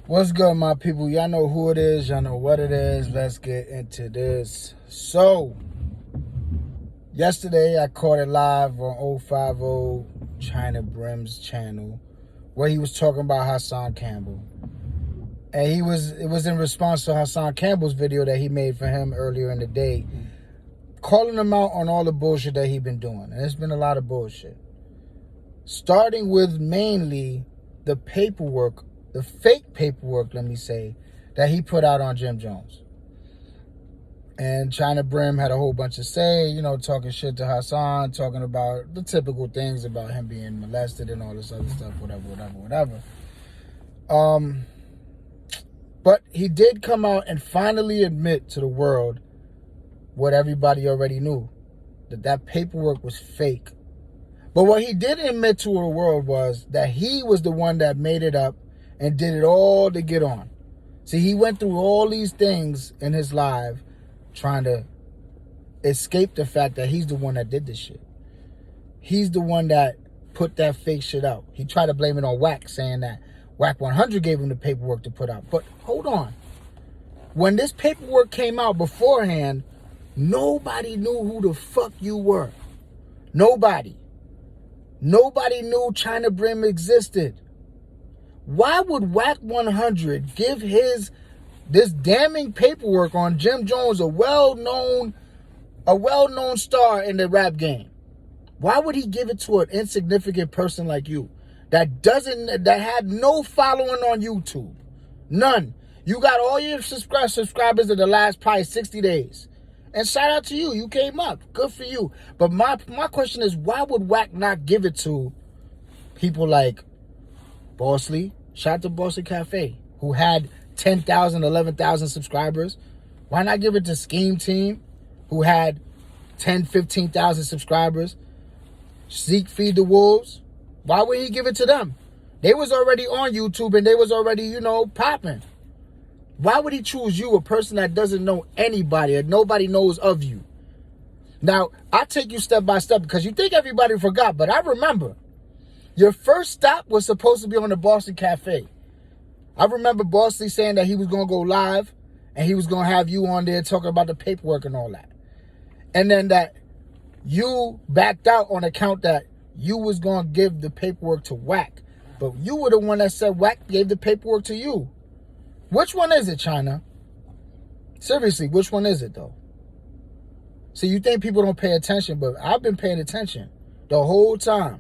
What's good, my people? Y'all know who it is. Y'all know what it is. Let's get into this. So, yesterday I caught it live on 050 Chyna Brim's channel where he was talking about Hassan Campbell. And it was in response to Hassan Campbell's video that he made for him earlier in the day, calling him out on all the bullshit that he's been doing. And it's been a lot of bullshit. Starting with mainly the paperwork, the fake paperwork, let me say, that he put out on Jim Jones. And Chyna Brim had a whole bunch to say, talking shit to Hassan, talking about the typical things about him being molested and all this other stuff, whatever. But he did come out and finally admit to the world what everybody already knew, that paperwork was fake. But what he didn't admit to the world was that he was the one that made it up and did it all to get on. See, he went through all these things in his life trying to escape the fact that he's the one that did this shit. He's the one that put that fake shit out. He tried to blame it on Wack, saying that Wack 100 gave him the paperwork to put out. But hold on. When this paperwork came out beforehand, nobody knew who the fuck you were. Nobody knew Chyna Brim existed. Why would Wack 100 give this damning paperwork on Jim Jones, a well-known star in the rap game? Why would he give it to an insignificant person like you that had no following on YouTube? None. You got all your subscribers in the last probably 60 days. And shout out to you. You came up. Good for you. But my question is, why would Wack not give it to people like Bossly? Shout out to Bossly Cafe, who had 10,000, 11,000 subscribers. Why not give it to Scheme Team, who had 10, 15,000 subscribers? Zeke Feed the Wolves. Why would he give it to them? They was already on YouTube and they was already, popping. Why would he choose you, a person that doesn't know anybody and nobody knows of you? Now, I'll take you step by step because you think everybody forgot, but I remember. Your first stop was supposed to be on the Boston Cafe. I remember Bosley saying that he was going to go live and he was going to have you on there talking about the paperwork and all that. And then that you backed out on account that you was going to give the paperwork to Wack. But you were the one that said Wack gave the paperwork to you. Which one is it, Chyna? Seriously, which one is it, though? See, you think people don't pay attention, but I've been paying attention the whole time.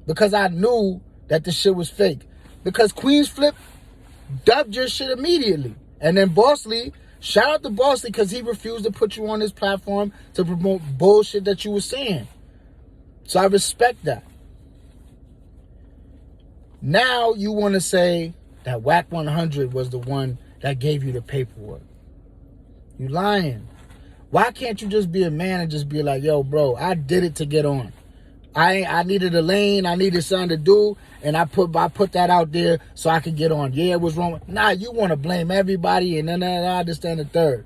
Because I knew that the shit was fake. Because Queens Flip dubbed your shit immediately. And then Bossly, shout out to Bossly because he refused to put you on his platform to promote bullshit that you were saying. So I respect that. Now you want to say that Wack 100 was the one that gave you the paperwork. You lying. Why can't you just be a man and just be like, yo, bro, I did it to get on. I needed a lane, I needed something to do, and I put that out there so I could get on. Yeah, it was wrong. Nah, you want to blame everybody and then I understand the third.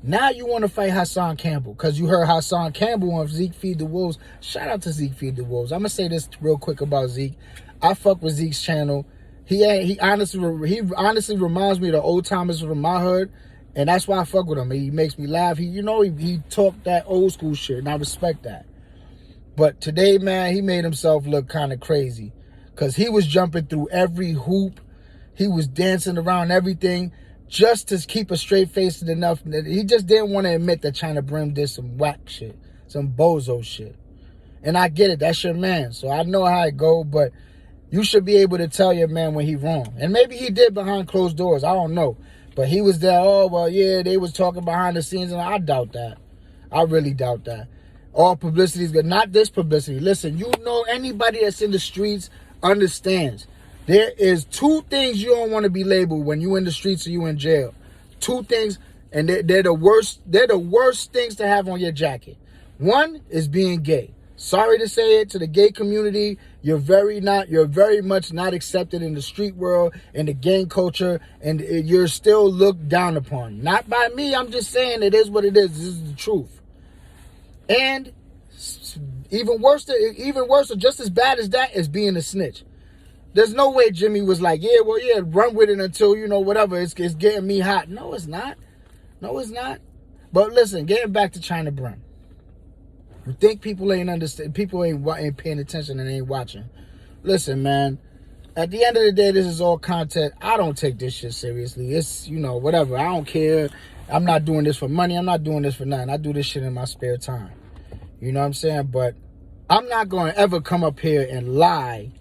Now you want to fight Hassan Campbell because you heard Hassan Campbell on Zeke Feed the Wolves. Shout out to Zeke Feed the Wolves. I'm going to say this real quick about Zeke. I fuck with Zeke's channel. He honestly reminds me of the old timers from my hood, and that's why I fuck with him. He makes me laugh. He talked that old school shit, and I respect that. But today, man, he made himself look kind of crazy because he was jumping through every hoop. He was dancing around everything just to keep a straight face enough. He just didn't want to admit that Chyna Brim did some whack shit, some bozo shit. And I get it. That's your man. So I know how it go, but you should be able to tell your man when he wrong. And maybe he did behind closed doors. I don't know. But he was there, oh, well, yeah, they was talking behind the scenes, and I doubt that. I really doubt that. All publicity is good. Not this publicity. Listen, anybody that's in the streets understands. There is two things you don't want to be labeled when you in the streets or you in jail. Two things, and they're the worst. They're the worst things to have on your jacket. One is being gay. Sorry to say it to the gay community. You're very much not accepted in the street world, in the gang culture, and you're still looked down upon. Not by me. I'm just saying it is what it is. This is the truth. And even worse, or just as bad as that, is being a snitch. There's no way Jimmy was like, yeah, well, yeah, run with it until, you know, whatever, it's getting me hot. No, it's not. No, it's not. But listen, getting back to Chyna Brim. You think people ain't understand, people ain't paying attention and ain't watching. Listen, man, at the end of the day, this is all content. I don't take this shit seriously. It's, you know, whatever. I don't care. I'm not doing this for money. I'm not doing this for nothing. I do this shit in my spare time. You know what I'm saying? But I'm not going to ever come up here and lie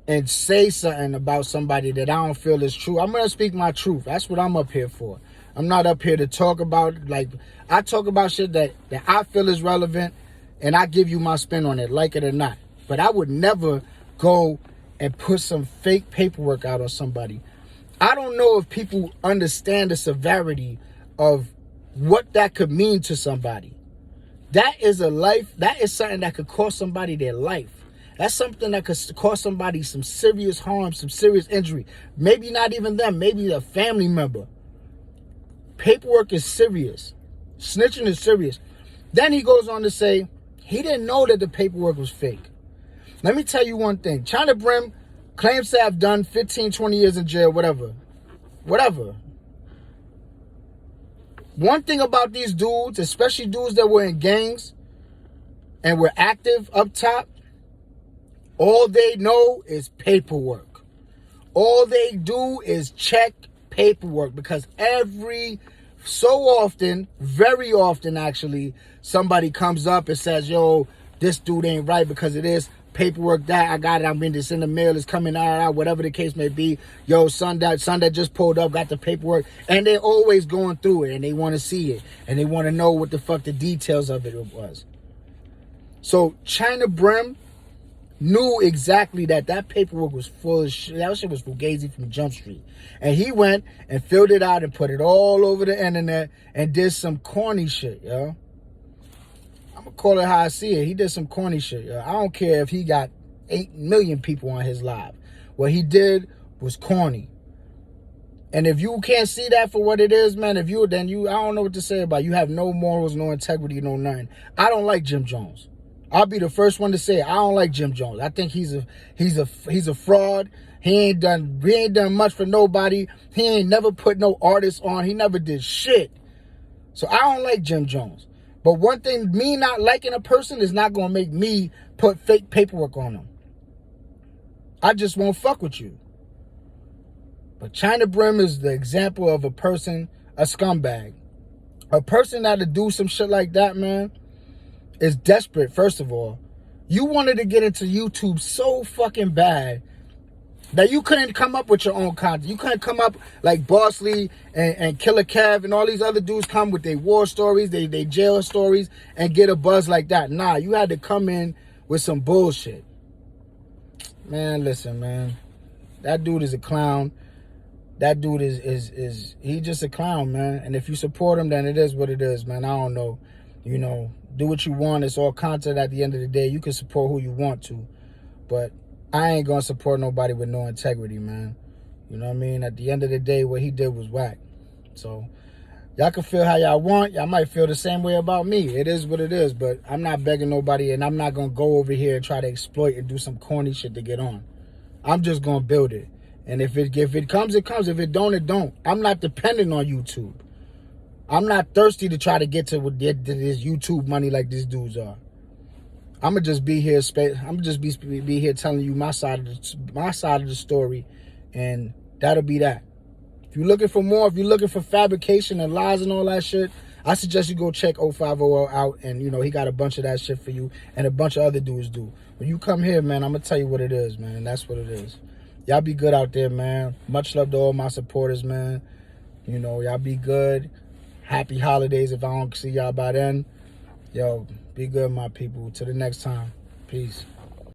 and say something about somebody that I don't feel is true. I'm going to speak my truth. That's what I'm up here for. I'm not up here to talk about, like, I talk about shit that I feel is relevant, and I give you my spin on it, like it or not. But I would never go and put some fake paperwork out on somebody. I don't know if people understand the severity of what that could mean to somebody. That is something that could cost somebody their life. That's something that could cause somebody some serious harm, some serious injury. Maybe not even them, maybe a family member. Paperwork is serious. Snitching is serious. Then he goes on to say he didn't know that the paperwork was fake. Let me tell you one thing. Chyna Brim claims to have done 15, 20 years in jail, whatever. Whatever. One thing about these dudes, especially dudes that were in gangs and were active up top, all they know is paperwork. All they do is check paperwork, because every so often, very often actually, somebody comes up and says, yo, this dude ain't right because of this paperwork, that I got it, I'm in this in the mail, it's coming out, whatever the case may be. Yo, son that just pulled up, got the paperwork, and they're always going through it, and they want to see it, and they want to know what the fuck the details of it was. So Chyna Brim knew exactly that paperwork was full of shit. That shit was fugazi from Jump Street. And he went and filled it out and put it all over the internet and did some corny shit, yo. I'm gonna call it how I see it. He did some corny shit, yo. I don't care if he got 8 million people on his live. What he did was corny. And if you can't see that for what it is, man, I don't know what to say about it. You have no morals, no integrity, no nothing. I don't like Jim Jones. I'll be the first one to say it. I don't like Jim Jones. I think he's a fraud. He ain't done much for nobody. He ain't never put no artists on. He never did shit. So I don't like Jim Jones. But one thing, me not liking a person is not gonna make me put fake paperwork on them. I just won't fuck with you. But Chyna Brim is the example of a person, a scumbag. A person that'll do some shit like that, man, is desperate, first of all. You wanted to get into YouTube so fucking bad that you couldn't come up with your own content. You couldn't come up like Boss Lee and Killer Kev and all these other dudes come with their war stories, they jail stories, and get a buzz like that. Nah, you had to come in with some bullshit. Man, listen, man. That dude is a clown. That dude is he just a clown, man. And if you support him, then it is what it is, man. I don't know. You know, do what you want. It's all content at the end of the day. You can support who you want to. But I ain't going to support nobody with no integrity, man. You know what I mean? At the end of the day, what he did was whack. So, y'all can feel how y'all want. Y'all might feel the same way about me. It is what it is. But I'm not begging nobody, and I'm not going to go over here and try to exploit and do some corny shit to get on. I'm just going to build it. And if it comes, it comes. If it don't, it don't. I'm not dependent on YouTube. I'm not thirsty to try to get to this YouTube money like these dudes are. I'm gonna just be here. I'm gonna just be here telling you my side of the story, and that'll be that. If you're looking for more, if you're looking for fabrication and lies and all that shit, I suggest you go check 050 out, and you know he got a bunch of that shit for you, and a bunch of other dudes do. When you come here, man, I'm gonna tell you what it is, man. That's what it is. Y'all be good out there, man. Much love to all my supporters, man. You know, y'all be good. Happy holidays if I don't see y'all by then. Yo, be good, my people. Till the next time. Peace.